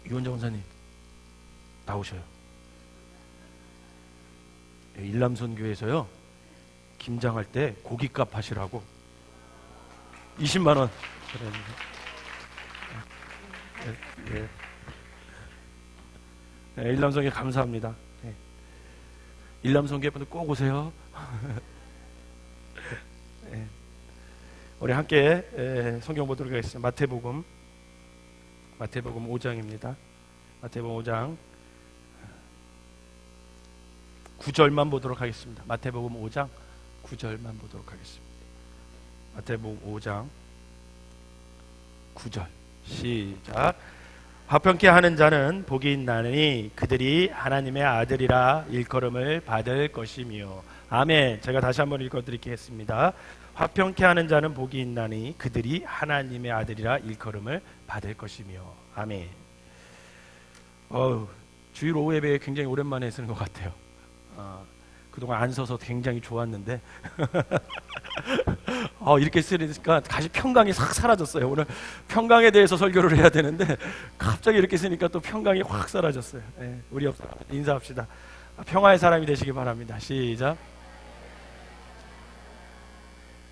유원장 원사님 나오셔요. 일남선교에서요 김장할 때 고깃값 하시라고 20만 원. 예. 네, 일남선교 감사합니다. 네. 일남선교 분들 꼭 오세요. 네. 우리 함께 성경 보도록 하겠습니다. 마태복음 5장입니다. 마태복음 5장 9절만 보도록 하겠습니다. 마태복음 5장 9절만 보도록 하겠습니다. 마태복음 5장 9절 시작. 화평케 하는 자는 복이 있나니 그들이 하나님의 아들이라 일컬음을 받을 것이며. 아멘. 제가 다시 한번 읽어드리겠습니다. 화평케 하는 자는 복이 있나니 그들이 하나님의 아들이라 일컬음을 받을 것이며. 아멘. 주일 오후 예배에 굉장히 오랜만에 쓰는 것 같아요. 그동안 안 서서 굉장히 좋았는데 이렇게 쓰니까 다시 평강이 싹 사라졌어요. 오늘 평강에 대해서 설교를 해야 되는데 갑자기 이렇게 쓰니까 또 평강이 확 사라졌어요. 네, 우리 옆 사람 인사합시다. 평화의 사람이 되시기 바랍니다. 시작.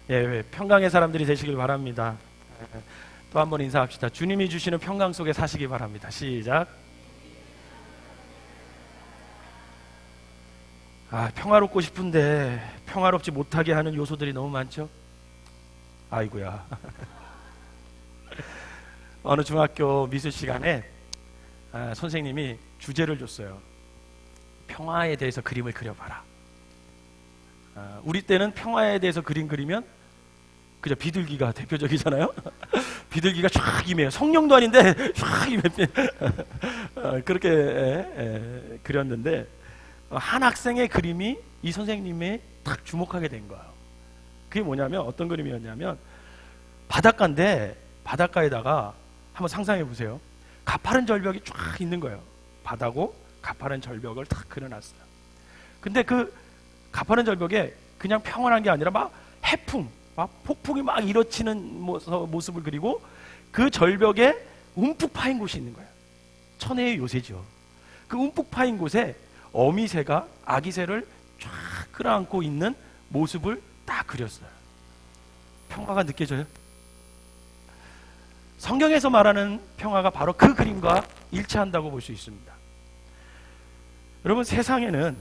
예, 평강의 사람들이 되시길 바랍니다. 또 한 번 인사합시다. 주님이 주시는 평강 속에 사시기 바랍니다. 시작. 평화롭고 싶은데 평화롭지 못하게 하는 요소들이 너무 많죠? 아이고야. 어느 중학교 미술 시간에 선생님이 주제를 줬어요. 평화에 대해서 그림을 그려봐라. 우리 때는 평화에 대해서 그림 그리면 그저 비둘기가 대표적이잖아요. 비둘기가 쫙 임해요. 성령도 아닌데 쫙 임해. 그렇게 그렸는데 한 학생의 그림이 이 선생님이 딱 주목하게 된 거예요. 그게 뭐냐면 어떤 그림이었냐면 바닷가인데 바닷가에다가 한번 상상해 보세요. 가파른 절벽이 쫙 있는 거예요. 바다고 가파른 절벽을 딱 그려놨어요. 근데 그 가파른 절벽에 그냥 평온한 게 아니라 막 해풍, 막 폭풍이 막 일어치는 모습을 그리고 그 절벽에 움푹 파인 곳이 있는 거예요. 천혜의 요새죠. 그 움푹 파인 곳에 어미새가 아기새를 쫙 끌어안고 있는 모습을 딱 그렸어요. 평화가 느껴져요? 성경에서 말하는 평화가 바로 그 그림과 일치한다고 볼 수 있습니다. 여러분, 세상에는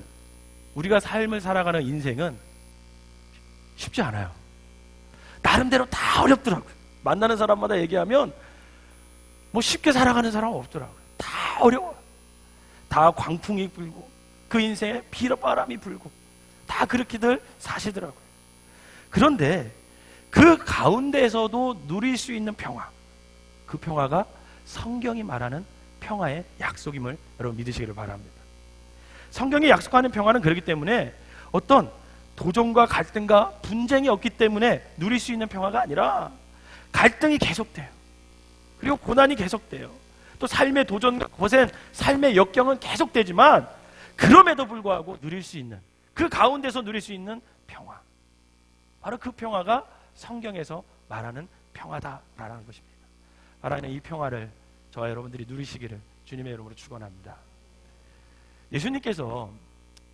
우리가 삶을 살아가는 인생은 쉽지 않아요. 나름대로 다 어렵더라고요. 만나는 사람마다 얘기하면 뭐 쉽게 살아가는 사람은 없더라고요. 다 어려워요. 다 광풍이 불고 그 인생에 비바람이 불고 다 그렇게들 사시더라고요. 그런데 그 가운데에서도 누릴 수 있는 평화, 그 평화가 성경이 말하는 평화의 약속임을 여러분 믿으시기를 바랍니다. 성경이 약속하는 평화는 그렇기 때문에 어떤 도전과 갈등과 분쟁이 없기 때문에 누릴 수 있는 평화가 아니라 갈등이 계속돼요. 그리고 고난이 계속돼요. 또 삶의 도전과 거센 삶의 역경은 계속되지만 그럼에도 불구하고 누릴 수 있는, 그 가운데서 누릴 수 있는 평화, 바로 그 평화가 성경에서 말하는 평화다라는 것입니다. 말하는 이 평화를 저와 여러분들이 누리시기를 주님의 이름으로 축원합니다. 예수님께서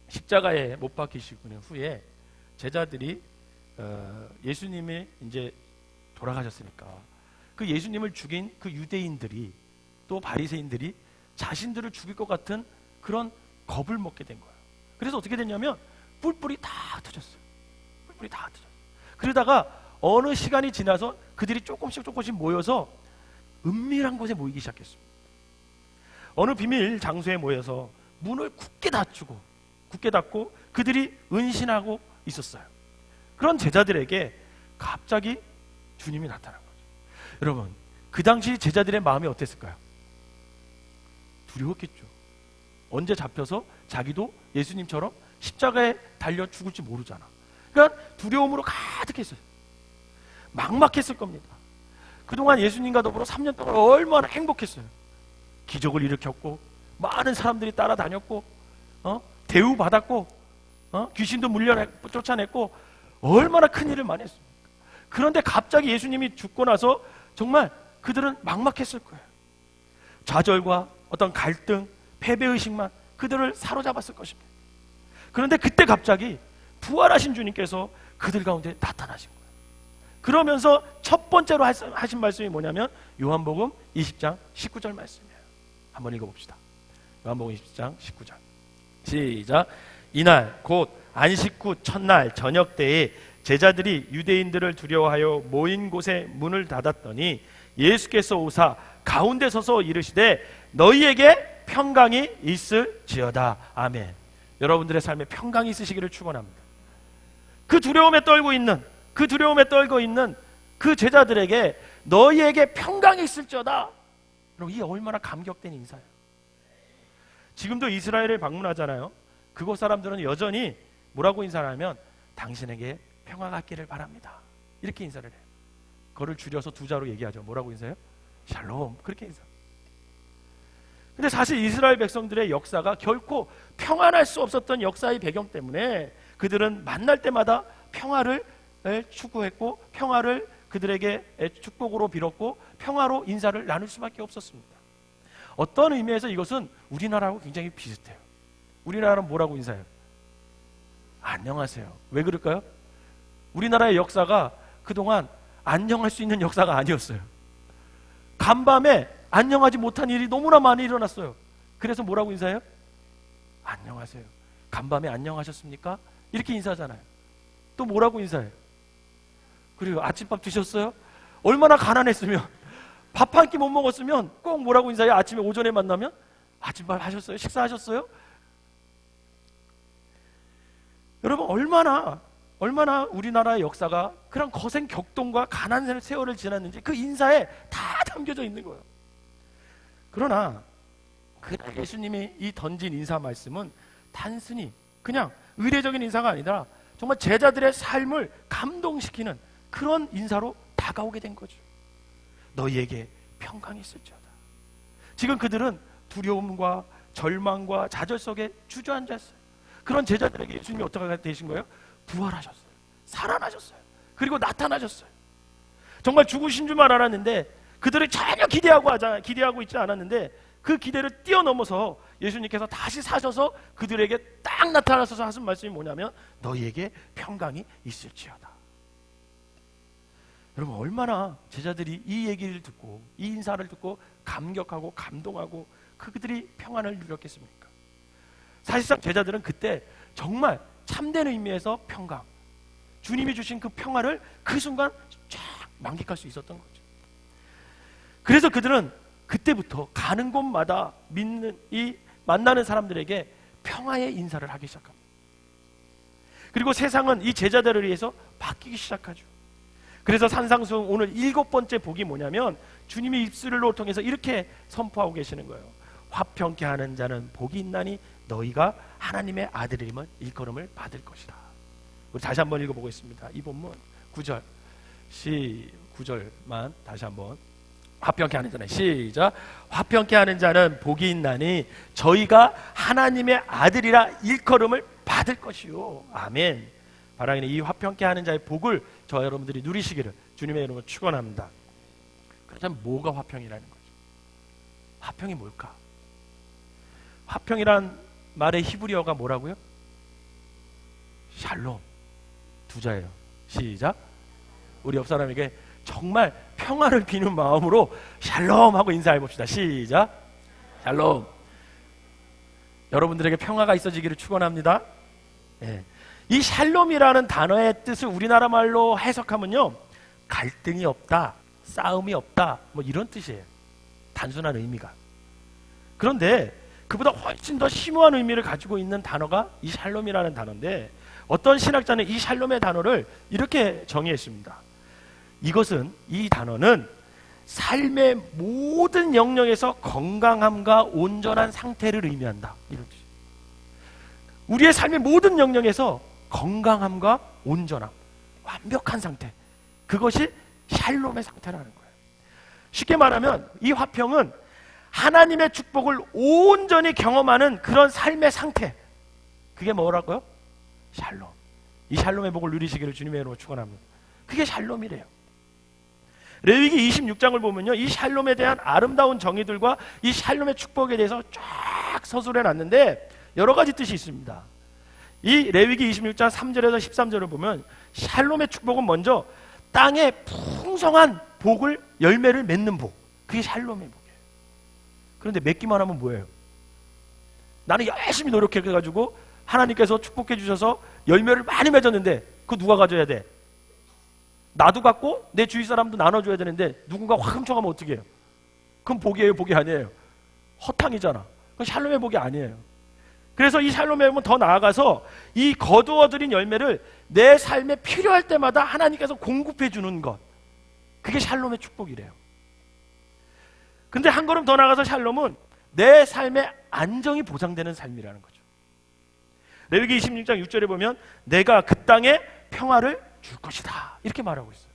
십자가에 못 박히시고 후에 제자들이 예수님이 이제 돌아가셨으니까 그 예수님을 죽인 그 유대인들이 또 바리새인들이 자신들을 죽일 것 같은 그런 겁을 먹게 된 거예요. 그래서 어떻게 됐냐면 뿔뿔이 다 터졌어요. 뿔뿔이 다 터졌어요. 그러다가 어느 시간이 지나서 그들이 조금씩 모여서 은밀한 곳에 모이기 시작했습니다. 어느 비밀 장소에 모여서 문을 굳게 닫고 그들이 은신하고 있었어요. 그런 제자들에게 갑자기 주님이 나타난 거죠. 여러분, 그 당시 제자들의 마음이 어땠을까요? 두려웠겠죠. 언제 잡혀서 자기도 예수님처럼 십자가에 달려 죽을지 모르잖아. 그러니까 두려움으로 가득했어요. 막막했을 겁니다. 그동안 예수님과 더불어 3년 동안 얼마나 행복했어요. 기적을 일으켰고 많은 사람들이 따라다녔고 대우받았고 귀신도 쫓아냈고 얼마나 큰 일을 많이 했습니까? 그런데 갑자기 예수님이 죽고 나서 정말 그들은 막막했을 거예요. 좌절과 어떤 갈등, 패배의식만 그들을 사로잡았을 것입니다. 그런데 그때 갑자기 부활하신 주님께서 그들 가운데 나타나신 거예요. 그러면서 첫 번째로 하신 말씀이 뭐냐면 요한복음 20장 19절 말씀이에요. 한번 읽어봅시다. 요한복음 20장 19절 시작. 이날 곧 안식 후 첫날 저녁 때에 제자들이 유대인들을 두려워하여 모인 곳에 문을 닫았더니 예수께서 오사 가운데 서서 이르시되 너희에게 평강이 있을지어다. 아멘. 여러분들의 삶에 평강이 있으시기를 축원합니다. 그 두려움에 떨고 있는 그 제자들에게 너희에게 평강이 있을지어다. 여러분, 이게 얼마나 감격된 인사예요. 지금도 이스라엘을 방문하잖아요. 그곳 사람들은 여전히 뭐라고 인사를 하면 당신에게 평화가 있기를 바랍니다. 이렇게 인사를 해요. 그거를 줄여서 두 자로 얘기하죠. 뭐라고 인사해요? 샬롬. 그렇게 인사. 근데 사실 이스라엘 백성들의 역사가 결코 평안할 수 없었던 역사의 배경 때문에 그들은 만날 때마다 평화를 추구했고 평화를 그들에게 축복으로 빌었고 평화로 인사를 나눌 수밖에 없었습니다. 어떤 의미에서 이것은 우리나라하고 굉장히 비슷해요. 우리나라는 뭐라고 인사해요? 안녕하세요. 왜 그럴까요? 우리나라의 역사가 그동안 안녕할 수 있는 역사가 아니었어요. 간밤에 안녕하지 못한 일이 너무나 많이 일어났어요. 그래서 뭐라고 인사해요? 안녕하세요. 간밤에 안녕하셨습니까? 이렇게 인사하잖아요. 또 뭐라고 인사해요? 그리고 아침밥 드셨어요? 얼마나 가난했으면 밥 한 끼 못 먹었으면 꼭 뭐라고 인사해요? 아침에 오전에 만나면 아침밥 하셨어요? 식사하셨어요? 여러분, 얼마나 우리나라의 역사가 그런 거센 격동과 가난한 세월을 지났는지 그 인사에 다 담겨져 있는 거예요. 그러나 그날 예수님이 이 던진 인사 말씀은 단순히 그냥 의례적인 인사가 아니라 정말 제자들의 삶을 감동시키는 그런 인사로 다가오게 된 거죠. 너희에게 평강이 있을지어다. 지금 그들은 두려움과 절망과 좌절 속에 주저앉았어요. 그런 제자들에게 예수님이 어떻게 되신 거예요? 부활하셨어요. 살아나셨어요. 그리고 나타나셨어요. 정말 죽으신 줄만 알았는데 그들이 전혀 기대하고 있지 않았는데 그 기대를 뛰어넘어서 예수님께서 다시 사셔서 그들에게 딱 나타나셔서 하신 말씀이 뭐냐면 너희에게 평강이 있을지어다. 여러분, 얼마나 제자들이 이 얘기를 듣고 이 인사를 듣고 감격하고 감동하고 그들이 평안을 누렸겠습니까? 사실상 제자들은 그때 정말 참된 의미에서 평강, 주님이 주신 그 평화를 그 순간 쫙 만끽할 수 있었던 거죠. 그래서 그들은 그때부터 가는 곳마다 만나는 사람들에게 평화의 인사를 하기 시작합니다. 그리고 세상은 이 제자들을 위해서 바뀌기 시작하죠. 그래서 산상수훈 오늘 7번째 복이 뭐냐면 주님이 입술을 통해서 이렇게 선포하고 계시는 거예요. 화평케 하는 자는 복이 있나니 너희가 하나님의 아들임을 일컬음을 받을 것이다. 우리 다시 한번 읽어보겠습니다. 이 본문 9절 9절만 다시 한번. 화평케 하는 자는 시작. 화평케 하는 자는 복이 있나니 저희가 하나님의 아들이라 일컬음을 받을 것이요. 아멘. 바라기는 이 화평케 하는 자의 복을 저 여러분들이 누리시기를 주님의 이름으로 축원합니다. 그렇다면 뭐가 화평이라는 거죠? 화평이 뭘까? 화평이란 말의 히브리어가 뭐라고요? 샬롬. 두 자예요. 시작. 우리 옆 사람에게 정말 평화를 비는 마음으로 샬롬 하고 인사해 봅시다. 시작. 샬롬. 여러분들에게 평화가 있어지기를 축원합니다. 네. 이 샬롬이라는 단어의 뜻을 우리나라 말로 해석하면요, 갈등이 없다, 싸움이 없다, 뭐 이런 뜻이에요. 단순한 의미가. 그런데 그보다 훨씬 더 심오한 의미를 가지고 있는 단어가 이 샬롬이라는 단어인데, 어떤 신학자는 이 샬롬의 단어를 이렇게 정의했습니다. 이 단어는 삶의 모든 영역에서 건강함과 온전한 상태를 의미한다. 이런 뜻이에요. 우리의 삶의 모든 영역에서 건강함과 온전함, 완벽한 상태, 그것이 샬롬의 상태라는 거예요. 쉽게 말하면 이 화평은 하나님의 축복을 온전히 경험하는 그런 삶의 상태, 그게 뭐라고요? 샬롬. 이 샬롬의 복을 누리시기를 주님의 이름으로 축원합니다. 그게 샬롬이래요. 레위기 26장을 보면요, 이 샬롬에 대한 아름다운 정의들과 이 샬롬의 축복에 대해서 쫙 서술해 놨는데 여러 가지 뜻이 있습니다. 이 레위기 26장 3절에서 13절을 보면 샬롬의 축복은 먼저 땅에 풍성한 복을, 열매를 맺는 복, 그게 샬롬의 복이에요. 그런데 맺기만 하면 뭐예요? 나는 열심히 노력해가지고 하나님께서 축복해 주셔서 열매를 많이 맺었는데 그거 누가 가져야 돼? 나도 갖고 내 주위 사람도 나눠줘야 되는데 누군가 확 훔쳐가면 어떻게 해요? 그건 복이에요, 복이 아니에요? 허탕이잖아. 그건 샬롬의 복이 아니에요. 그래서 이 샬롬의 복은 더 나아가서 이 거두어들인 열매를 내 삶에 필요할 때마다 하나님께서 공급해 주는 것, 그게 샬롬의 축복이래요. 근데 한 걸음 더 나아가서 샬롬은 내 삶의 안정이 보장되는 삶이라는 거죠. 레위기 26장 6절에 보면 내가 그 땅에 평화를 줄 것이다, 이렇게 말하고 있어요.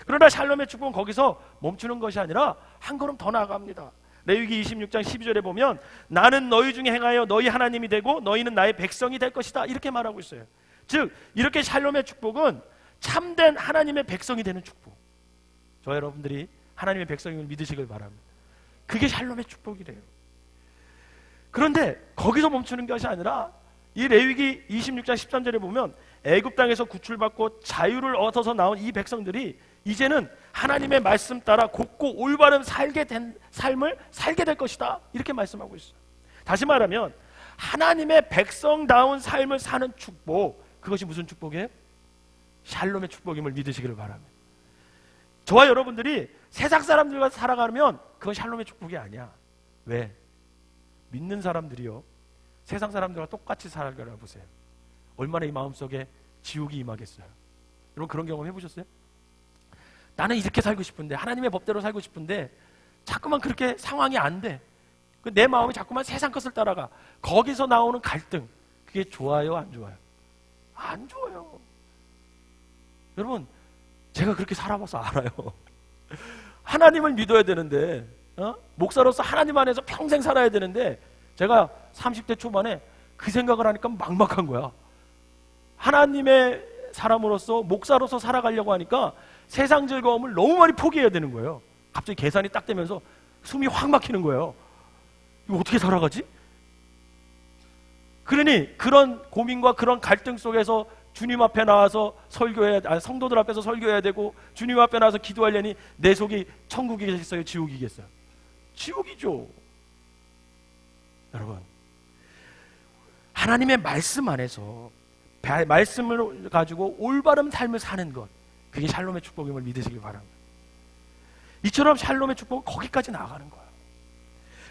그러나 샬롬의 축복은 거기서 멈추는 것이 아니라 한 걸음 더 나아갑니다. 레위기 26장 12절에 보면 나는 너희 중에 행하여 너희 하나님이 되고 너희는 나의 백성이 될 것이다, 이렇게 말하고 있어요. 즉 이렇게 샬롬의 축복은 참된 하나님의 백성이 되는 축복, 저 여러분들이 하나님의 백성임을 믿으시길 바랍니다. 그게 샬롬의 축복이래요. 그런데 거기서 멈추는 것이 아니라 이 레위기 26장 13절에 보면 애굽 땅에서 구출받고 자유를 얻어서 나온 이 백성들이 이제는 하나님의 말씀 따라 곱고 올바른 삶을 살게 될 것이다, 이렇게 말씀하고 있어요. 다시 말하면 하나님의 백성다운 삶을 사는 축복, 그것이 무슨 축복이에요? 샬롬의 축복임을 믿으시기를 바랍니다. 저와 여러분들이 세상 사람들과 살아가면 그건 샬롬의 축복이 아니야. 왜? 믿는 사람들이요, 세상 사람들과 똑같이 살아가라 보세요. 얼마나 이 마음속에 지옥이 임하겠어요. 여러분 그런 경험 해보셨어요? 나는 이렇게 살고 싶은데, 하나님의 법대로 살고 싶은데 자꾸만 그렇게 상황이 안 돼. 내 마음이 자꾸만 세상 것을 따라가. 거기서 나오는 갈등, 그게 좋아요, 안 좋아요? 안 좋아요. 여러분 제가 그렇게 살아봐서 알아요. 하나님을 믿어야 되는데, 목사로서 하나님 안에서 평생 살아야 되는데 제가 30대 초반에 그 생각을 하니까 막막한 거야. 하나님의 사람으로서 목사로서 살아가려고 하니까 세상 즐거움을 너무 많이 포기해야 되는 거예요. 갑자기 계산이 딱 되면서 숨이 확 막히는 거예요. 이거 어떻게 살아가지? 그러니 그런 고민과 그런 갈등 속에서 주님 앞에 나와서 성도들 앞에서 설교해야 되고 주님 앞에 나와서 기도하려니 내 속이 천국이겠어요, 지옥이겠어요? 지옥이죠. 여러분 하나님의 말씀 안에서 말씀을 가지고 올바른 삶을 사는 것, 그게 샬롬의 축복임을 믿으시길 바랍니다. 이처럼 샬롬의 축복은 거기까지 나아가는 거예요.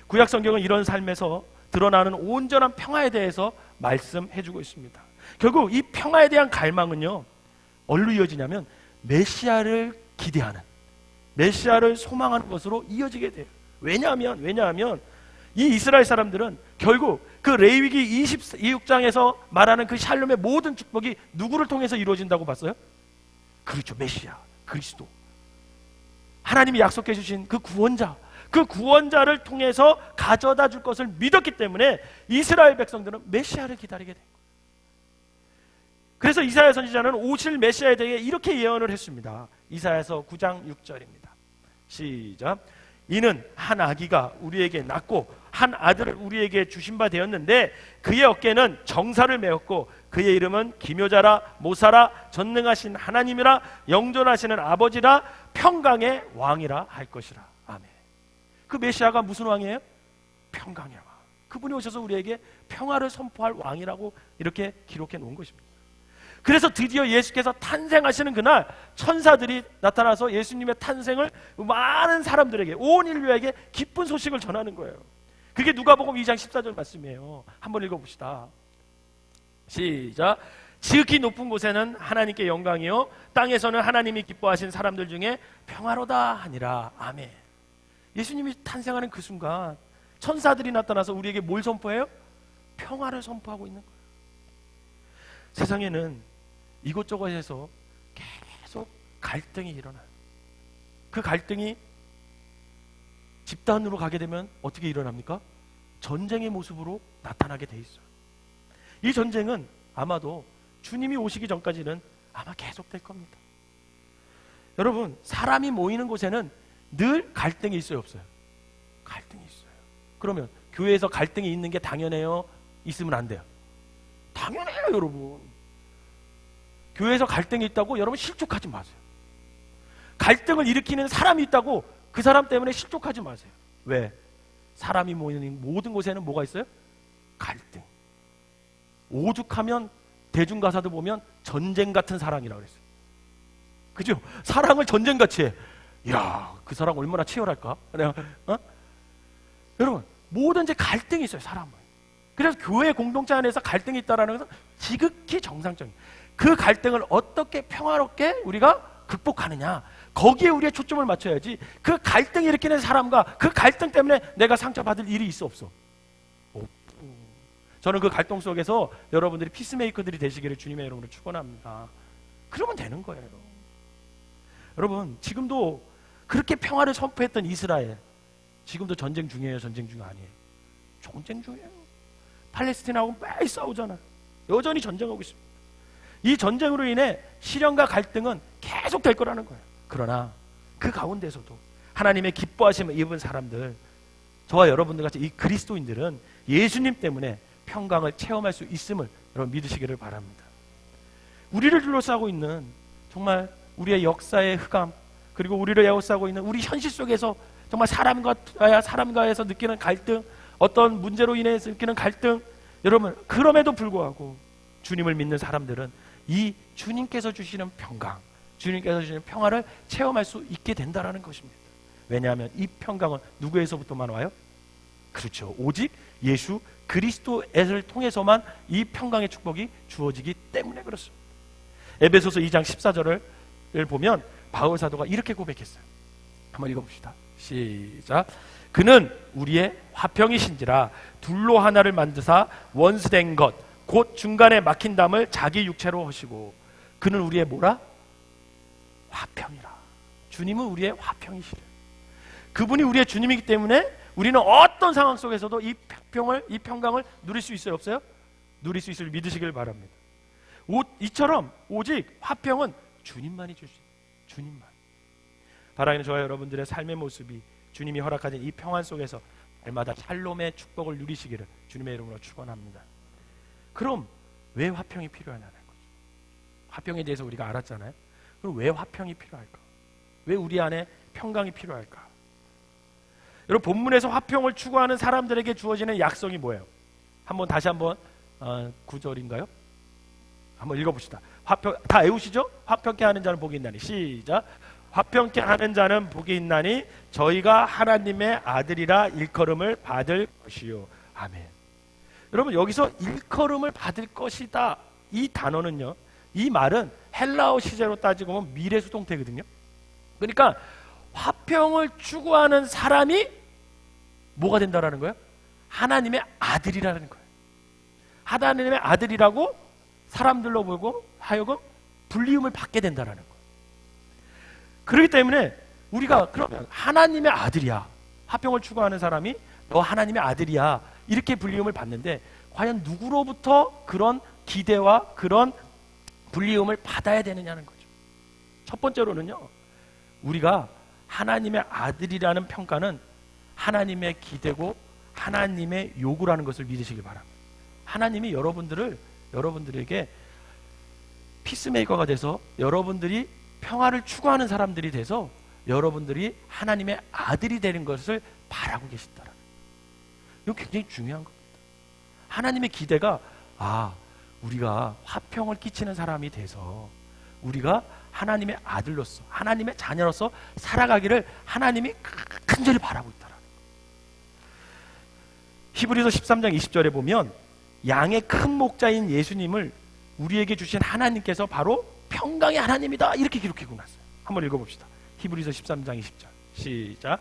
구약 성경은 이런 삶에서 드러나는 온전한 평화에 대해서 말씀해주고 있습니다. 결국 이 평화에 대한 갈망은요, 어디로 이어지냐면 메시아를 기대하는, 메시아를 소망하는 것으로 이어지게 돼요. 왜냐하면 이 이스라엘 사람들은 결국 그 레위기 26장에서 말하는 그 샬롬의 모든 축복이 누구를 통해서 이루어진다고 봤어요? 그렇죠, 메시아, 그리스도. 하나님이 약속해 주신 그 구원자, 그 구원자를 통해서 가져다 줄 것을 믿었기 때문에 이스라엘 백성들은 메시아를 기다리게 된 거예요. 그래서 이사야 선지자는 오실 메시아에 대해 이렇게 예언을 했습니다. 이사야서 9장 6절입니다. 시작. 이는 한 아기가 우리에게 낳고 한 아들을 우리에게 주신 바 되었는데 그의 어깨는 정사를 메었고 그의 이름은 기묘자라, 모사라, 전능하신 하나님이라, 영존하시는 아버지라, 평강의 왕이라 할 것이라. 아멘. 그 메시아가 무슨 왕이에요? 평강의 왕. 그분이 오셔서 우리에게 평화를 선포할 왕이라고 이렇게 기록해 놓은 것입니다. 그래서 드디어 예수께서 탄생하시는 그날 천사들이 나타나서 예수님의 탄생을 많은 사람들에게, 온 인류에게 기쁜 소식을 전하는 거예요. 그게 누가복음 2장 14절 말씀이에요. 한번 읽어봅시다. 시작. 지극히 높은 곳에는 하나님께 영광이요 땅에서는 하나님이 기뻐하신 사람들 중에 평화로다 하니라. 아멘. 예수님이 탄생하는 그 순간 천사들이 나타나서 우리에게 뭘 선포해요? 평화를 선포하고 있는 거예요. 세상에는 이곳저곳에서 계속 갈등이 일어나요. 그 갈등이 집단으로 가게 되면 어떻게 일어납니까? 전쟁의 모습으로 나타나게 돼 있어요. 이 전쟁은 아마도 주님이 오시기 전까지는 아마 계속될 겁니다. 여러분, 사람이 모이는 곳에는 늘 갈등이 있어요, 없어요? 갈등이 있어요. 그러면 교회에서 갈등이 있는 게 당연해요? 있으면 안 돼요? 당연해요, 여러분. 교회에서 갈등이 있다고 여러분 실족하지 마세요. 갈등을 일으키는 사람이 있다고 그 사람 때문에 실족하지 마세요. 왜? 사람이 모이는 모든 곳에는 뭐가 있어요? 갈등. 오죽하면 대중가사도 보면 전쟁 같은 사랑이라고 그랬어요. 그죠? 사랑을 전쟁같이 해. 이야, 그 사랑 얼마나 치열할까? 여러분, 뭐든지 갈등이 있어요, 사람은. 그래서 교회 공동체 안에서 갈등이 있다는 것은 지극히 정상적인, 그 갈등을 어떻게 평화롭게 우리가 극복하느냐, 거기에 우리의 초점을 맞춰야지. 그 갈등 일으키는 사람과 그 갈등 때문에 내가 상처받을 일이 있어, 없어? 없고. 저는 그 갈등 속에서 여러분들이 피스메이커들이 되시기를 주님의 이름으로 축원합니다. 그러면 되는 거예요. 여러분, 지금도 그렇게 평화를 선포했던 이스라엘, 지금도 전쟁 중이에요, 전쟁 중 아니에요? 전쟁 중이에요. 팔레스티나하고 매일 싸우잖아요. 여전히 전쟁하고 있습니다. 이 전쟁으로 인해 시련과 갈등은 계속 될 거라는 거예요. 그러나 그 가운데서도 하나님의 기뻐하심을 입은 사람들, 저와 여러분들 같이 이 그리스도인들은 예수님 때문에 평강을 체험할 수 있음을 여러분 믿으시기를 바랍니다. 우리를 둘러싸고 있는 정말 우리의 역사의 흑암, 그리고 우리를 에워싸고 있는 우리 현실 속에서 정말 사람과에서 느끼는 갈등, 어떤 문제로 인해서 느끼는 갈등, 여러분, 그럼에도 불구하고 주님을 믿는 사람들은 이 주님께서 주시는 평강, 주님께서 주시는 평화를 체험할 수 있게 된다는 것입니다. 왜냐하면 이 평강은 누구에서부터만 와요? 그렇죠, 오직 예수 그리스도를 통해서만 이 평강의 축복이 주어지기 때문에 그렇습니다. 에베소서 2장 14절을 보면 바울 사도가 이렇게 고백했어요. 한번 읽어봅시다. 시작. 그는 우리의 화평이신지라 둘로 하나를 만드사 원수된 것 곧 중간에 막힌 담을 자기 육체로 하시고, 그는 우리의 뭐라? 화평이라. 주님은 우리의 화평이시래요. 그분이 우리의 주님이기 때문에 우리는 어떤 상황 속에서도 이 평강을 누릴 수 있어요, 없어요? 누릴 수 있을 믿으시길 바랍니다. 이처럼 오직 화평은 주님만이 줄 수 있어요. 주님만. 바라기는 저와 여러분들의 삶의 모습이 주님이 허락하신 이 평안 속에서 날마다 샬롬의 축복을 누리시기를 주님의 이름으로 축원합니다. 그럼 왜 화평이 필요하냐는 거죠. 화평에 대해서 우리가 알았잖아요. 그럼 왜 화평이 필요할까? 왜 우리 안에 평강이 필요할까? 여러분, 본문에서 화평을 추구하는 사람들에게 주어지는 약속이 뭐예요? 다시 한번 9절인가요? 한번 읽어봅시다. 화평, 다 외우시죠? 화평케 하는 자는 복이 있나니. 시작. 화평케 하는 자는 복이 있나니 저희가 하나님의 아들이라 일컬음을 받을 것이요. 아멘. 여러분, 여기서 일컬음을 받을 것이다, 이 단어는요, 이 말은 헬라어 시제로 따지고 보면 미래수동태거든요. 그러니까 화평을 추구하는 사람이 뭐가 된다라는 거예요? 하나님의 아들이라는 거예요. 하나님의 아들이라고 사람들로 보고 하여금 불리움을 받게 된다라는 거예요. 그렇기 때문에 우리가 그러면 하나님의 아들이야, 화평을 추구하는 사람이 너 하나님의 아들이야, 이렇게 불리움을 받는데 과연 누구로부터 그런 기대와 그런 불리움을 받아야 되느냐는 거죠. 첫 번째로는요, 우리가 하나님의 아들이라는 평가는 하나님의 기대고 하나님의 요구라는 것을 믿으시길 바랍니다. 하나님이 여러분들에게 피스메이커가 돼서 여러분들이 평화를 추구하는 사람들이 돼서 여러분들이 하나님의 아들이 되는 것을 바라고 계신다라는 거예요. 이거 굉장히 중요한 겁니다. 하나님의 기대가 우리가 화평을 끼치는 사람이 돼서 우리가 하나님의 아들로서 하나님의 자녀로서 살아가기를 하나님이 간절히 바라고 있다라는 거예요. 히브리서 13장 20절에 보면 양의 큰 목자인 예수님을 우리에게 주신 하나님께서 바로 평강의 하나님이다, 이렇게 기록하고 났어요. 한번 읽어봅시다. 히브리서 13장 20절 시작.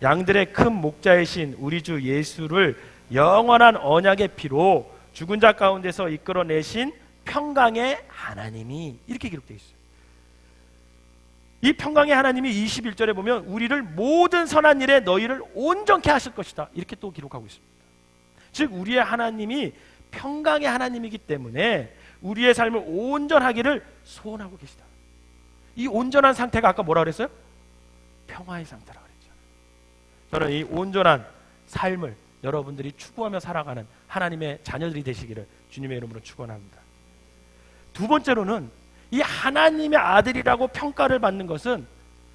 양들의 큰 목자이신 우리 주 예수를 영원한 언약의 피로 죽은 자 가운데서 이끌어내신 평강의 하나님이, 이렇게 기록되어 있어요. 이 평강의 하나님이 21절에 보면 우리를 모든 선한 일에 너희를 온전케 하실 것이다, 이렇게 또 기록하고 있습니다. 즉 우리의 하나님이 평강의 하나님이기 때문에 우리의 삶을 온전하기를 소원하고 계시다. 이 온전한 상태가 아까 뭐라 그랬어요? 평화의 상태라고 그랬죠. 저는 이 온전한 삶을 여러분들이 추구하며 살아가는 하나님의 자녀들이 되시기를 주님의 이름으로 축원합니다. 두 번째로는 이 하나님의 아들이라고 평가를 받는 것은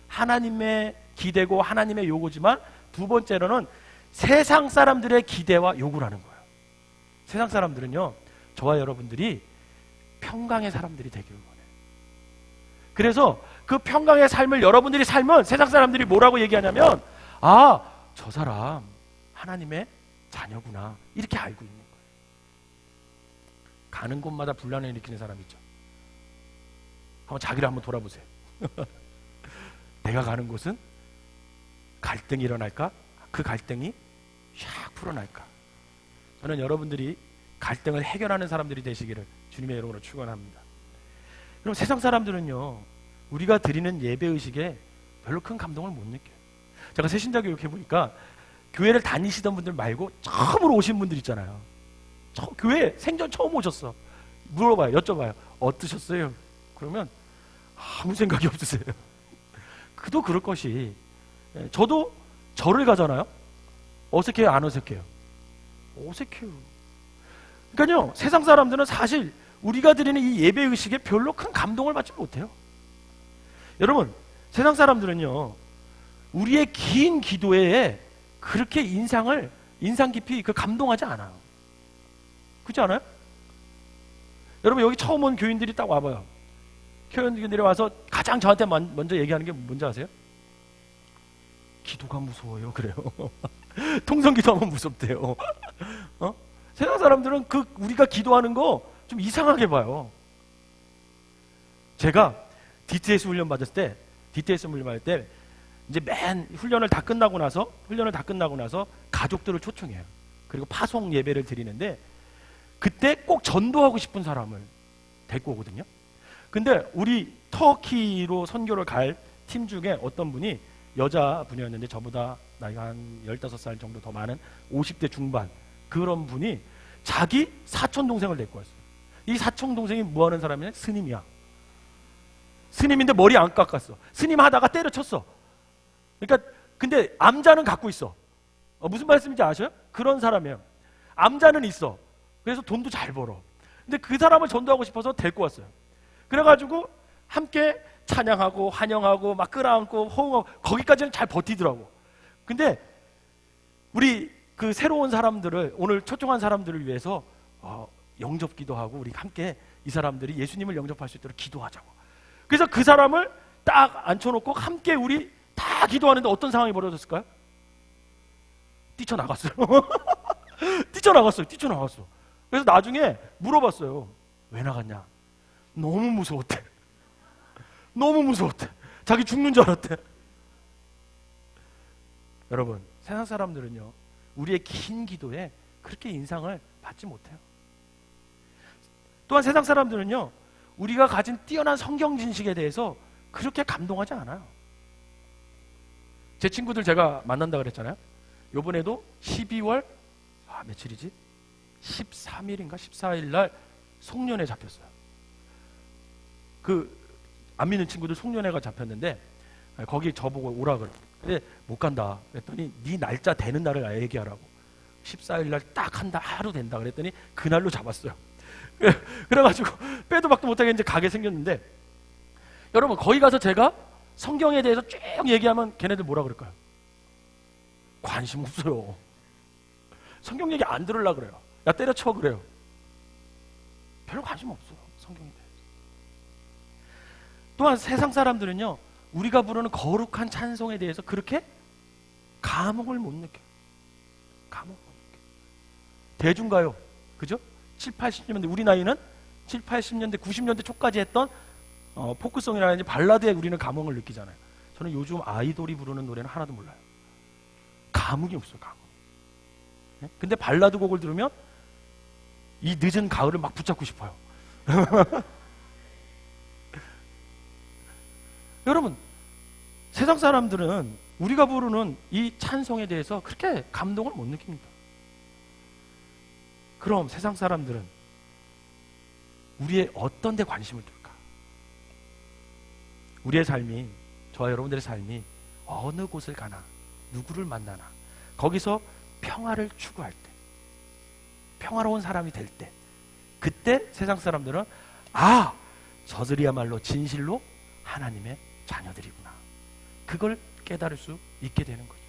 하나님의 기대고 하나님의 요구지만, 두 번째로는 세상 사람들의 기대와 요구라는 거예요. 세상 사람들은요, 저와 여러분들이 평강의 사람들이 되기를 원해요. 그래서 그 평강의 삶을 여러분들이 살면 세상 사람들이 뭐라고 얘기하냐면, 아, 저 사람 하나님의 자녀구나, 이렇게 알고 있는 거예요. 가는 곳마다 분란을 일으키는 사람 있죠. 한번 자기를 한번 돌아보세요. 내가 가는 곳은 갈등이 일어날까? 그 갈등이 샥 풀어날까? 저는 여러분들이 갈등을 해결하는 사람들이 되시기를 주님의 이름으로 축원합니다. 그럼 세상 사람들은요, 우리가 드리는 예배의식에 별로 큰 감동을 못 느껴요. 제가 새신자 교육 해보니까 교회를 다니시던 분들 말고 처음으로 오신 분들 있잖아요. 교회 생전 처음 오셨어. 물어봐요, 여쭤봐요. 어떠셨어요? 그러면 아무 생각이 없으세요. 그도 그럴 것이, 저도 절을 가잖아요. 어색해요, 안 어색해요? 어색해요. 그러니까요, 세상 사람들은 사실 우리가 드리는 이 예배의식에 별로 큰 감동을 받지 못해요. 여러분, 세상 사람들은요, 우리의 긴 기도에 그렇게 인상 깊이 감동하지 않아요. 그렇지 않아요? 여러분, 여기 처음 온 교인들이 딱 와봐요. 교인들이 와서 가장 저한테 먼저 얘기하는 게 뭔지 아세요? 기도가 무서워요. 그래요. 통성 기도하면 무섭대요. 세상 사람들은 우리가 기도하는 거 좀 이상하게 봐요. 제가 DTS 훈련 받을 때 이제 맨 훈련을 다 끝나고 나서 가족들을 초청해요. 그리고 파송 예배를 드리는데, 그때 꼭 전도하고 싶은 사람을 데리고 오거든요. 근데 우리 터키로 선교를 갈 팀 중에 어떤 분이 여자분이었는데, 저보다 나이가 한 15살 정도 더 많은 50대 중반, 그런 분이 자기 사촌 동생을 데리고 왔어요. 이 사촌 동생이 뭐 하는 사람이냐? 스님이야. 스님인데 머리 안 깎았어. 스님 하다가 때려쳤어. 그러니까 근데 암자는 갖고 있어. 무슨 말씀인지 아셔요? 그런 사람이에요. 암자는 있어. 그래서 돈도 잘 벌어. 근데 그 사람을 전도하고 싶어서 데리고 왔어요. 그래가지고 함께 찬양하고 환영하고 막 끌어안고 호응하고, 거기까지는 잘 버티더라고. 근데 우리 그 새로운 사람들을, 오늘 초청한 사람들을 위해서 영접기도 하고, 우리 함께 이 사람들이 예수님을 영접할 수 있도록 기도하자고. 그래서 그 사람을 딱 앉혀놓고 함께 우리 다 기도하는데 어떤 상황이 벌어졌을까요? 뛰쳐나갔어요. 뛰쳐나갔어. 그래서 나중에 물어봤어요. 왜 나갔냐? 너무 무서웠대. 자기 죽는 줄 알았대. 여러분, 세상 사람들은요, 우리의 긴 기도에 그렇게 인상을 받지 못해요. 또한 세상 사람들은요, 우리가 가진 뛰어난 성경 지식에 대해서 그렇게 감동하지 않아요. 제 친구들 제가 만난다 그랬잖아요. 요번에도 12월 며칠이지? 13일인가 14일 날 송년회 잡혔어요. 안 믿는 친구들 송년회가 잡혔는데, 거기 저보고 오라 그래. 근데 못 간다 그랬더니, 네 날짜 되는 날을 얘기하라고. 14일 날 딱 하루 된다 그랬더니 그날로 잡았어요. 그래가지고 빼도 박도 못하게 이제 가게 생겼는데, 여러분, 거기 가서 제가 성경에 대해서 쭉 얘기하면 걔네들 뭐라 그럴까요? 관심 없어요. 성경 얘기 안 들으려고 그래요. 야, 때려쳐 그래요. 별로 관심 없어요, 성경에 대해서. 또한 세상 사람들은요, 우리가 부르는 거룩한 찬송에 대해서 그렇게 감흥을 못 느껴요. 대중가요, 그죠? 7, 80년대, 우리 나이는 7, 80년대, 90년대 초까지 했던 포크송이라든지 발라드에 우리는 감흥을 느끼잖아요. 저는 요즘 아이돌이 부르는 노래는 하나도 몰라요. 감흥이 없어요, 감흥. 네? 근데 발라드 곡을 들으면 이 늦은 가을을 막 붙잡고 싶어요. 여러분, 세상 사람들은 우리가 부르는 이 찬송에 대해서 그렇게 감동을 못 느낍니다. 그럼 세상 사람들은 우리의 어떤 데 관심을 둘까? 우리의 삶이, 저와 여러분들의 삶이 어느 곳을 가나, 누구를 만나나 거기서 평화를 추구할 때, 평화로운 사람이 될 때, 그때 세상 사람들은 아, 저들이야말로 진실로 하나님의 자녀들이구나, 그걸 깨달을 수 있게 되는 거죠.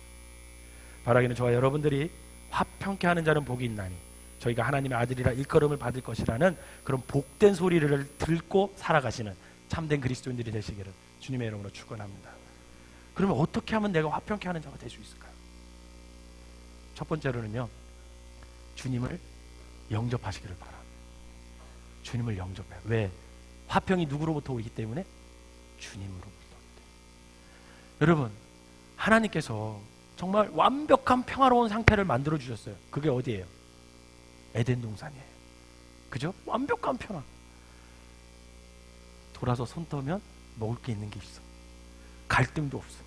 바라기는 저와 여러분들이 화평케 하는 자는 복이 있나니 저희가 하나님의 아들이라 일컬음을 받을 것이라는 그런 복된 소리를 듣고 살아가시는 참된 그리스도인들이 되시기를 주님의 이름으로 축원합니다. 그러면 어떻게 하면 내가 화평케 하는 자가 될 수 있을까요? 첫 번째로는요, 주님을 영접하시기를 바랍니다. 주님을 영접해요. 왜? 화평이 누구로부터 오기 때문에? 주님으로부터 오기 때문에. 여러분, 하나님께서 정말 완벽한 평화로운 상태를 만들어 주셨어요. 그게 어디예요? 에덴 동산이에요. 그죠? 완벽한 평화. 돌아서 손 떠면 먹을 게 있는 게 있어. 갈등도 없어.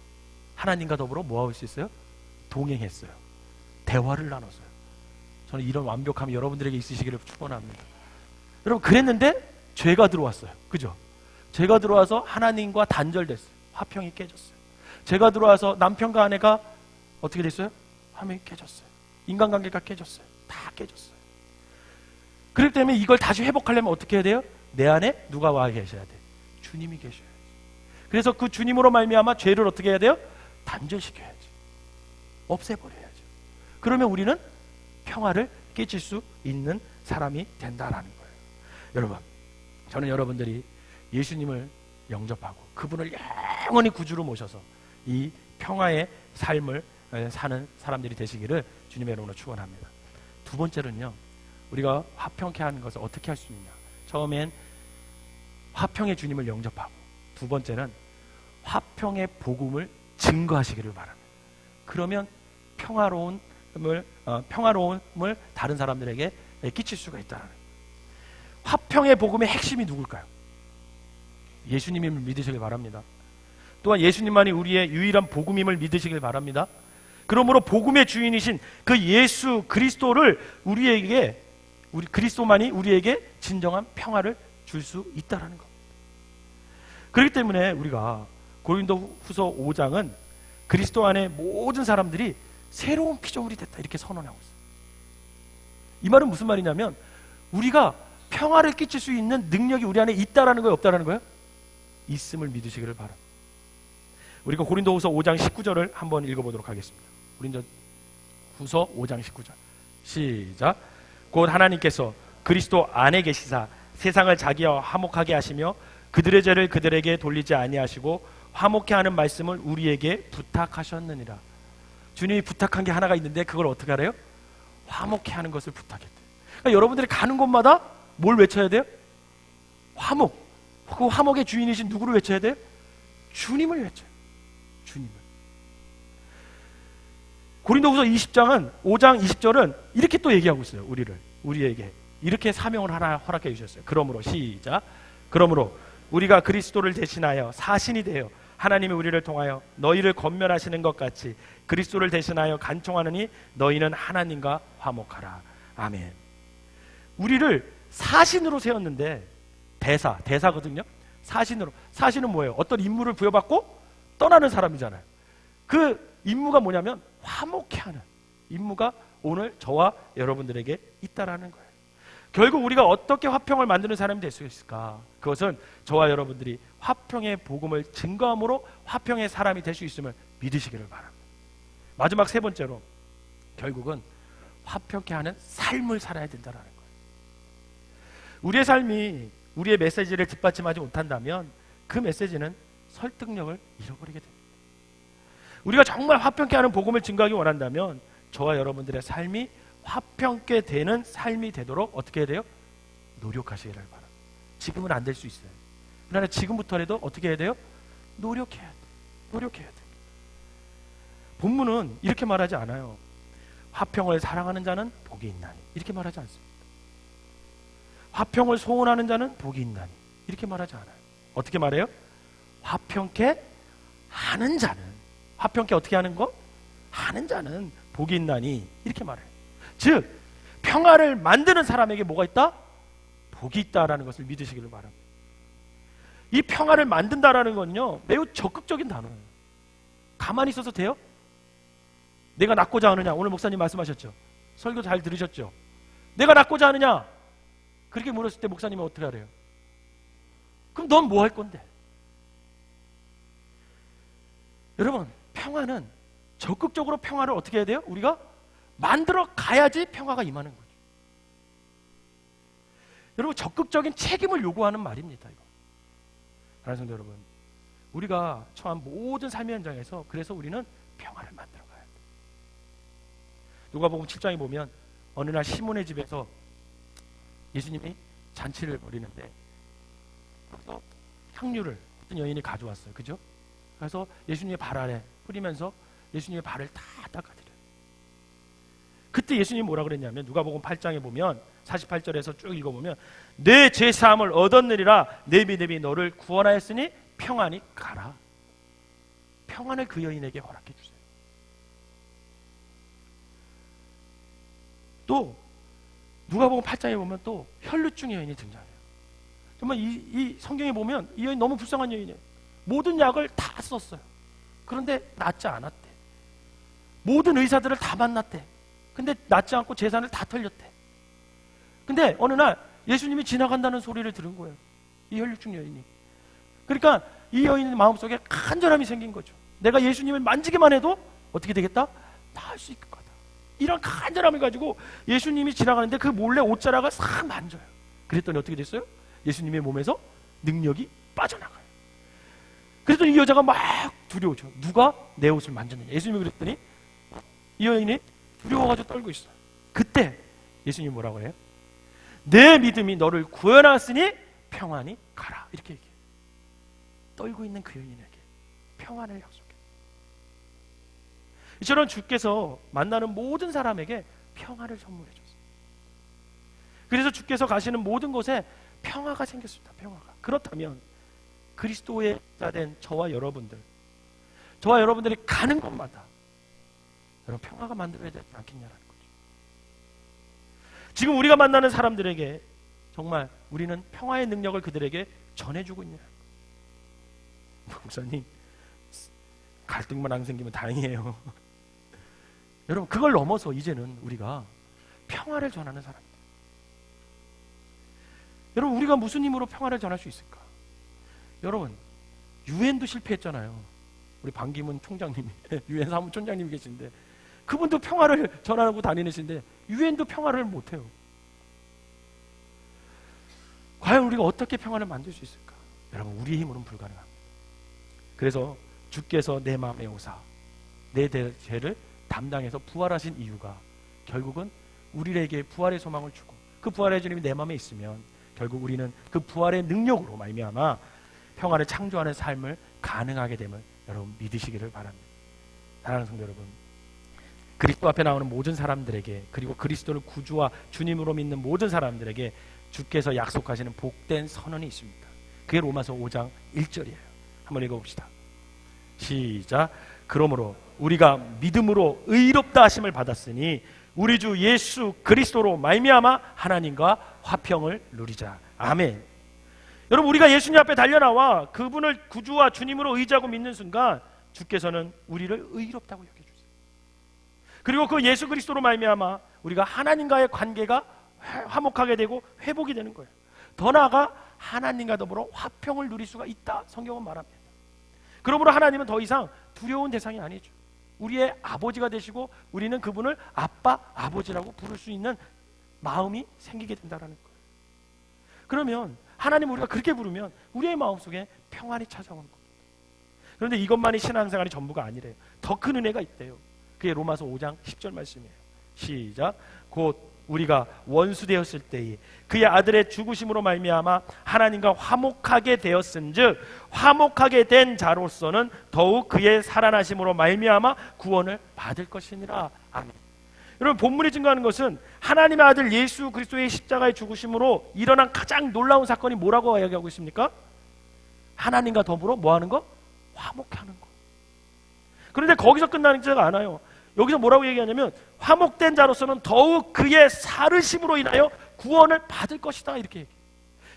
하나님과 더불어 뭐 할 수 있어요? 동행했어요. 대화를 나눴어요. 저는 이런 완벽함이 여러분들에게 있으시기를 축원합니다. 여러분, 그랬는데 죄가 들어왔어요. 그죠? 죄가 들어와서 하나님과 단절됐어요. 화평이 깨졌어요. 죄가 들어와서 남편과 아내가 어떻게 됐어요? 화평이 깨졌어요. 인간관계가 깨졌어요. 다 깨졌어요. 그렇기 때문에 이걸 다시 회복하려면 어떻게 해야 돼요? 내 안에 누가 와 계셔야 돼? 주님이 계셔야지. 그래서 그 주님으로 말미암아 죄를 어떻게 해야 돼요? 단절시켜야지. 없애버려야죠. 그러면 우리는 평화를 끼칠 수 있는 사람이 된다라는 거예요. 여러분, 저는 여러분들이 예수님을 영접하고 그분을 영원히 구주로 모셔서 이 평화의 삶을 사는 사람들이 되시기를 주님의 이름으로 축원합니다. 두 번째는요, 우리가 화평케 하는 것을 어떻게 할 수 있느냐. 처음엔 화평의 주님을 영접하고, 두 번째는 화평의 복음을 증거하시기를 바랍니다. 그러면 평화로움을 다른 사람들에게 끼칠 수가 있다는 거예요. 화평의 복음의 핵심이 누굴까요? 예수님임을 믿으시길 바랍니다. 또한 예수님만이 우리의 유일한 복음임을 믿으시길 바랍니다. 그러므로 복음의 주인이신 그 예수 그리스도를 우리 그리스도만이 우리에게 진정한 평화를 줄 수 있다는 겁니다. 그렇기 때문에 우리가 고린도후서 5장은 그리스도 안에 모든 사람들이 새로운 피조물이 됐다 이렇게 선언하고 있어요. 이 말은 무슨 말이냐면 우리가 평화를 끼칠 수 있는 능력이 우리 안에 있다라는 거예요, 없다라는 거예요? 있음을 믿으시기를 바랍니다. 우리가 고린도후서 5장 19절을 한번 읽어보도록 하겠습니다. 고린도후서 5장 19절 시작. 곧 하나님께서 그리스도 안에 계시사 세상을 자기와 화목하게 하시며 그들의 죄를 그들에게 돌리지 아니하시고 화목케 하는 말씀을 우리에게 부탁하셨느니라. 주님이 부탁한 게 하나가 있는데 그걸 어떻게 하래요? 화목케 하는 것을 부탁했대요. 그러니까 여러분들이 가는 곳마다 뭘 외쳐야 돼요? 화목. 그 화목의 주인이신 누구를 외쳐야 돼요? 주님을 외쳐요. 주님을. 고린도후서 20장은 5장 20절은 이렇게 또 얘기하고 있어요. 우리에게 이렇게 사명을 하나 허락해 주셨어요. 그러므로 시작. 그러므로 우리가 그리스도를 대신하여 사신이 되어 하나님이 우리를 통하여 너희를 권면하시는 것 같이 그리스도를 대신하여 간청하느니 너희는 하나님과 화목하라. 아멘. 우리를 사신으로 세웠는데 대사거든요. 사신은 뭐예요? 어떤 임무를 부여받고 떠나는 사람이잖아요. 그 임무가 뭐냐면 화목케 하는 임무가 오늘 저와 여러분들에게 있다라는 거예요. 결국 우리가 어떻게 화평을 만드는 사람이 될 수 있을까? 그것은 저와 여러분들이 화평의 복음을 증거함으로 화평의 사람이 될 수 있음을 믿으시기를 바랍니다. 마지막 세 번째로 결국은 화평케 하는 삶을 살아야 된다는 거예요. 우리의 삶이 우리의 메시지를 뒷받침하지 못한다면 그 메시지는 설득력을 잃어버리게 됩니다. 우리가 정말 화평케 하는 복음을 증거하기 원한다면 저와 여러분들의 삶이 화평케 되는 삶이 되도록 어떻게 해야 돼요? 노력하시기를 바랍니다. 지금은 안 될 수 있어요. 그러나 지금부터라도 어떻게 해야 돼요? 노력해야 돼요. 노력해야 돼요. 본문은 이렇게 말하지 않아요. 화평을 사랑하는 자는 복이 있나니 이렇게 말하지 않습니다. 화평을 소원하는 자는 복이 있나니 이렇게 말하지 않아요. 어떻게 말해요? 화평케 하는 자는, 화평케 어떻게 하는 거? 하는 자는 복이 있나니 이렇게 말해요. 즉 평화를 만드는 사람에게 뭐가 있다? 복이 있다라는 것을 믿으시기를 바랍니다. 이 평화를 만든다라는 건요 매우 적극적인 단어예요. 가만히 있어서 돼요? 내가 낳고자 하느냐? 오늘 목사님 말씀하셨죠. 설교 잘 들으셨죠? 내가 낳고자 하느냐? 그렇게 물었을 때 목사님은 어떻게 하래요? 그럼 넌 뭐 할 건데? 여러분, 평화는 적극적으로 평화를 어떻게 해야 돼요? 우리가 만들어 가야지 평화가 임하는 거죠. 여러분, 적극적인 책임을 요구하는 말입니다. 이거. 사랑하는 성도 여러분, 우리가 처한 모든 삶의 현장에서 그래서 우리는 평화를 만들어 가야 돼요. 누가복음 7장에 보면 어느 날 시몬의 집에서 예수님이 잔치를 벌이는데 향유를 어떤 여인이 가져왔어요. 그죠? 그래서 예수님의 발 아래 뿌리면서 예수님의 발을 다 닦아드려요. 그때 예수님이 뭐라 그랬냐면 누가복음 8장에 보면 48절에서 쭉 읽어보면 내 죄사함을 얻었느니라 내 믿음이 너를 구원하였으니 평안히 가라. 평안을 그 여인에게 허락해 주세요. 또 누가복음 8장에 보면 또 혈루증 여인이 등장해요. 정말 이 성경에 보면 이 여인 너무 불쌍한 여인이에요. 모든 약을 다 썼어요. 그런데 낫지 않았대. 모든 의사들을 다 만났대. 근데 낫지 않고 재산을 다 털렸대. 근데 어느 날 예수님이 지나간다는 소리를 들은 거예요. 이 혈루증 여인이. 그러니까 이 여인의 마음속에 간절함이 생긴 거죠. 내가 예수님을 만지기만 해도 어떻게 되겠다? 나을 수 있을 거다. 이런 간절함을 가지고 예수님이 지나가는데 그 몰래 옷자락을 싹 만져요. 그랬더니 어떻게 됐어요? 예수님의 몸에서 능력이 빠져나가요. 그랬더니 이 여자가 막 두려워져. 누가 내 옷을 만졌느냐. 예수님이 그랬더니 이 여인이 두려워가지고 떨고 있어요. 그때 예수님이 뭐라고 해요? 내 믿음이 너를 구원하였으니 평안히 가라. 이렇게 얘기해요. 떨고 있는 그 여인에게 평안을 약속해요. 이처럼 주께서 만나는 모든 사람에게 평안을 선물해 줬어요. 그래서 주께서 가시는 모든 곳에 평화가 생겼습니다. 평화가. 그렇다면 그리스도의 자된 저와 여러분들이 가는 곳마다 여러분 평화가 만들어야 되지 않겠냐는 거죠. 지금 우리가 만나는 사람들에게 정말 우리는 평화의 능력을 그들에게 전해주고 있냐. 목사님, 갈등만 안 생기면 다행이에요. 여러분, 그걸 넘어서 이제는 우리가 평화를 전하는 사람입니다. 여러분, 우리가 무슨 힘으로 평화를 전할 수 있을까? 여러분, 유엔도 실패했잖아요. 우리 반기문 총장님이 유엔 사무총장님이 계신데 그분도 평화를 전하고 다니시는데 유엔도 평화를 못해요. 과연 우리가 어떻게 평화를 만들 수 있을까? 여러분, 우리의 힘으로는 불가능합니다. 그래서 주께서 내 마음에 오사 내 죄를 담당해서 부활하신 이유가 결국은 우리에게 부활의 소망을 주고 그 부활의 주님이 내 마음에 있으면 결국 우리는 그 부활의 능력으로 말미암아 평화를 창조하는 삶을 가능하게 됨을 여러분 믿으시기를 바랍니다. 사랑하는 성도 여러분, 그리스도 앞에 나오는 모든 사람들에게 그리고 그리스도를 구주와 주님으로 믿는 모든 사람들에게 주께서 약속하시는 복된 선언이 있습니다. 그게 로마서 5장 1절이에요. 한번 읽어봅시다. 시작. 그러므로 우리가 믿음으로 의롭다 하심을 받았으니 우리 주 예수 그리스도로 말미암아 하나님과 화평을 누리자. 아멘. 여러분, 우리가 예수님 앞에 달려나와 그분을 구주와 주님으로 의지하고 믿는 순간 주께서는 우리를 의롭다고 여겨주세요. 그리고 그 예수 그리스도로 말미암아 우리가 하나님과의 관계가 화목하게 되고 회복이 되는 거예요. 더 나아가 하나님과 더불어 화평을 누릴 수가 있다. 성경은 말합니다. 그러므로 하나님은 더 이상 두려운 대상이 아니죠. 우리의 아버지가 되시고 우리는 그분을 아빠, 아버지라고 부를 수 있는 마음이 생기게 된다는 거예요. 그러면 하나님 우리가 그렇게 부르면 우리의 마음속에 평안이 찾아오는 겁니다. 그런데 이것만이 신앙생활이 전부가 아니래요. 더 큰 은혜가 있대요. 그게 로마서 5장 10절 말씀이에요. 시작. 곧 우리가 원수 되었을 때에 그의 아들의 죽으심으로 말미암아 하나님과 화목하게 되었은즉 화목하게 된 자로서는 더욱 그의 살아나심으로 말미암아 구원을 받을 것이니라. 아멘. 여러분, 본문이 증거하는 것은 하나님의 아들 예수 그리스도의 십자가의 죽으심으로 일어난 가장 놀라운 사건이 뭐라고 이야기하고 있습니까? 하나님과 더불어 뭐하는 거? 화목하는 거. 그런데 거기서 끝나는 자가 않아요. 여기서 뭐라고 얘기하냐면 화목된 자로서는 더욱 그의 살으심으로 인하여 구원을 받을 것이다. 이렇게 얘기해요.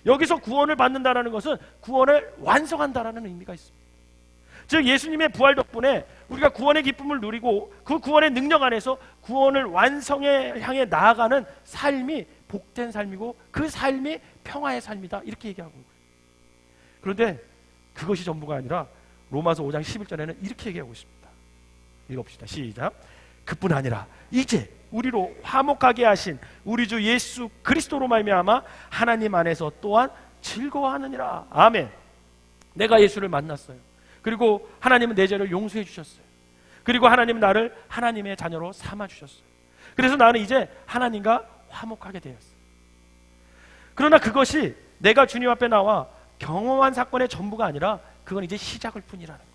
여기서 구원을 받는다는 것은 구원을 완성한다라는 의미가 있습니다. 즉 예수님의 부활 덕분에 우리가 구원의 기쁨을 누리고 그 구원의 능력 안에서 구원을 완성에 향해 나아가는 삶이 복된 삶이고 그 삶이 평화의 삶이다, 이렇게 얘기하고 있고요. 그런데 그것이 전부가 아니라 로마서 5장 11절에는 이렇게 얘기하고 있습니다. 읽어봅시다. 시작. 그뿐 아니라 이제 우리로 화목하게 하신 우리 주 예수 그리스도로 말미암아 하나님 안에서 또한 즐거워하느니라. 아멘. 내가 예수를 만났어요. 그리고 하나님은 내 죄를 용서해 주셨어요. 그리고 하나님은 나를 하나님의 자녀로 삼아 주셨어요. 그래서 나는 이제 하나님과 화목하게 되었어요. 그러나 그것이 내가 주님 앞에 나와 경험한 사건의 전부가 아니라 그건 이제 시작일 뿐이라는 거예요.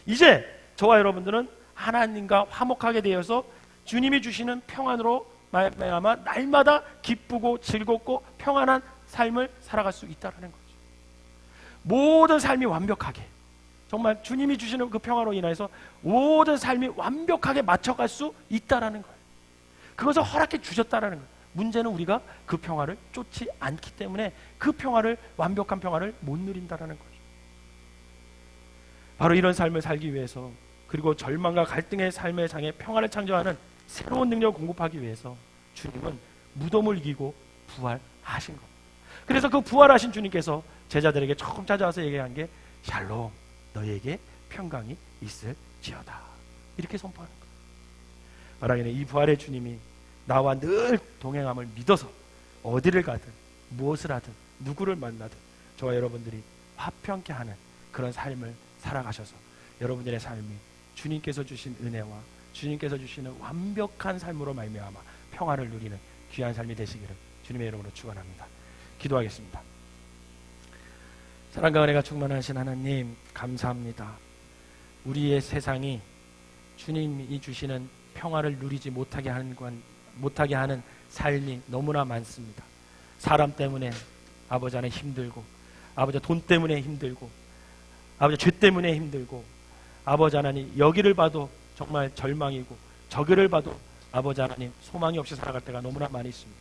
이제 저와 여러분들은 하나님과 화목하게 되어서 주님이 주시는 평안으로 말미암아 날마다 기쁘고 즐겁고 평안한 삶을 살아갈 수 있다는 거죠. 모든 삶이 완벽하게, 정말 주님이 주시는 그 평화로 인해서 모든 삶이 완벽하게 맞춰갈 수 있다는 거예요. 그것을 허락해 주셨다는 거예요. 문제는 우리가 그 평화를 쫓지 않기 때문에 그 평화를, 완벽한 평화를 못 누린다는 거죠. 바로 이런 삶을 살기 위해서, 그리고 절망과 갈등의 삶의 장에 평화를 창조하는 새로운 능력을 공급하기 위해서 주님은 무덤을 이기고 부활하신 겁니다. 그래서 그 부활하신 주님께서 제자들에게 처음 찾아와서 얘기한 게 샬롬, 너희에게 평강이 있을지어다, 이렇게 선포하는 거예요. 말하기는 이 부활의 주님이 나와 늘 동행함을 믿어서 어디를 가든 무엇을 하든 누구를 만나든 저와 여러분들이 화평케 하는 그런 삶을 살아가셔서 여러분들의 삶이 주님께서 주신 은혜와 주님께서 주시는 완벽한 삶으로 말미암아 평화를 누리는 귀한 삶이 되시기를 주님의 이름으로 축원합니다. 기도하겠습니다. 사랑과 은혜가 충만하신 하나님, 감사합니다. 우리의 세상이 주님이 주시는 평화를 누리지 못하게 하는 삶이 너무나 많습니다. 사람 때문에 아버지 안에 힘들고, 아버지 돈 때문에 힘들고, 아버지 죄 때문에 힘들고, 아버지 하나님 여기를 봐도 정말 절망이고 저기를 봐도 아버지 하나님 소망이 없이 살아갈 때가 너무나 많이 있습니다.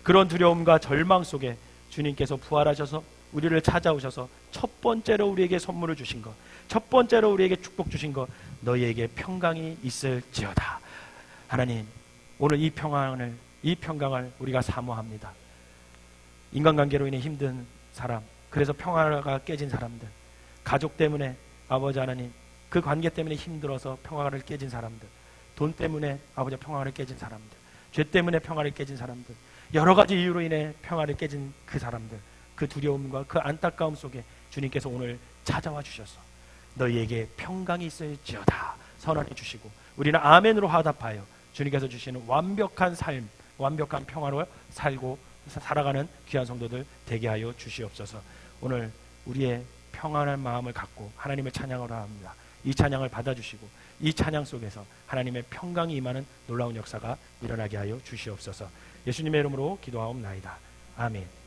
그런 두려움과 절망 속에 주님께서 부활하셔서 우리를 찾아오셔서 첫 번째로 우리에게 선물을 주신 것, 첫 번째로 우리에게 축복 주신 것, 너희에게 평강이 있을지어다. 하나님, 오늘 이 평강을 우리가 사모합니다. 인간관계로 인해 힘든 사람, 그래서 평화가 깨진 사람들, 가족 때문에 아버지 하나님 그 관계 때문에 힘들어서 평화를 깨진 사람들, 돈 때문에 아버지 평화를 깨진 사람들, 죄 때문에 평화를 깨진 사람들, 여러 가지 이유로 인해 평화를 깨진 그 사람들, 그 두려움과 그 안타까움 속에 주님께서 오늘 찾아와 주셔서 너희에게 평강이 있을지어다 선언해 주시고, 우리는 아멘으로 화답하여 주님께서 주시는 완벽한 삶, 완벽한 평화로 살아가는 귀한 성도들 되게 하여 주시옵소서. 오늘 우리의 평안한 마음을 갖고 하나님을 찬양하라 합니다. 이 찬양을 받아주시고 이 찬양 속에서 하나님의 평강이 임하는 놀라운 역사가 일어나게 하여 주시옵소서. 예수님의 이름으로 기도하옵나이다. 아멘.